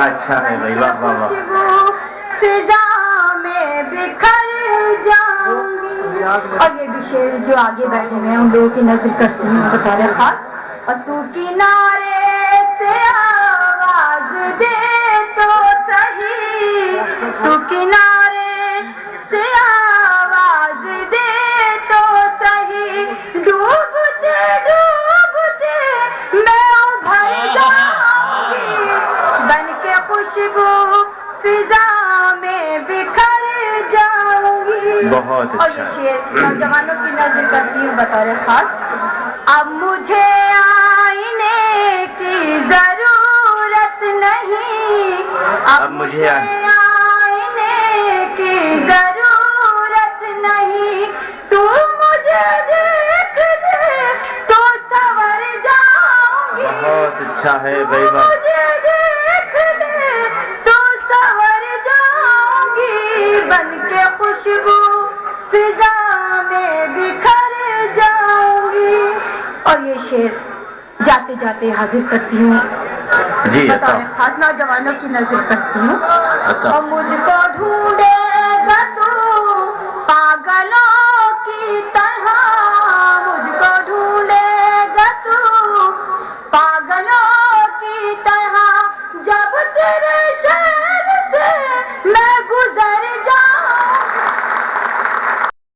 بڑا اچھا ہے بھائی، واہ واہ واہ. فضا میں بکھر جاؤں گی. اور یہ بھی شعر جو آگے بیٹھے ہوئے ہیں ان لوگوں کی نظر کرتی ہوں بطور خاص. اور تو کنارے سے آواز دے تو صحیح، تو کنارے سے آواز دے تو صحیح، ڈوبتے ڈوبتے میں ابھر جاؤں گی، بن کے خوشبو فضا میں بکھر جاؤں گی. بہت اور اچھا یہ ہے. شعر نوجوانوں کی نظر کرتی ہوں بطور خاص. اب مجھے آئینے کی ضرورت نہیں، اب مجھے آئینے کی ضرورت نہیں، تو مجھے دیکھ لے تو سنور جاؤں گی. بہت اچھا ہے بھائی، تو مجھے دیکھ لے تو سنور جاؤں گی، بن کے خوشبو فضا میں بکھر جاؤں گی. اور یہ شعر جاتے جاتے حاضر کرتی ہوں جی بطور خاص نوجوانوں کی نظر کرتی ہوں. اور مجھ کو ڈھونڈ